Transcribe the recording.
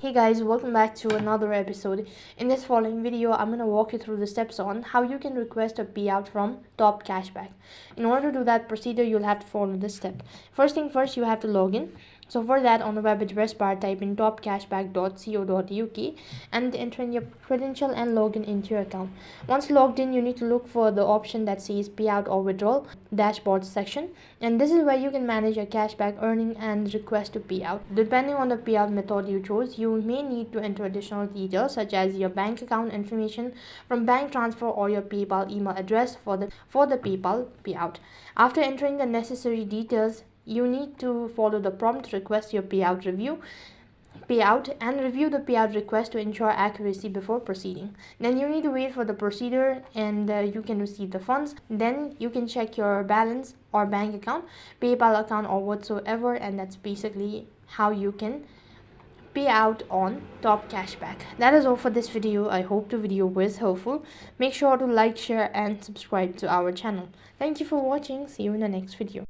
Hey guys, welcome back to another episode. In this following video, I'm going to walk you through the steps on how you can request a payout from Top Cashback. In order to do that procedure, you'll have to follow this step. First thing first, you have to log in. So for that, on the web address bar, type in topcashback.co.uk and enter in your credential and log in into your account. Once logged in, you need to look for the option that says payout or withdrawal dashboard section, and this is where you can manage your cashback earning and request to payout. Depending on the payout method you chose, you may need to enter additional details such as your bank account information from bank transfer or your PayPal email address for the PayPal payout. After entering the necessary details, you need to follow the prompt to request your payout and review the payout request to ensure accuracy before proceeding. Then you need to wait for the procedure and you can receive the funds. Then you can check your balance or bank account, PayPal account or whatsoever, and that's basically how you can pay out on Top Cashback. That is all for this video. I hope the video was helpful. Make sure to like, share and subscribe to our channel. Thank you for watching. See you in the next video.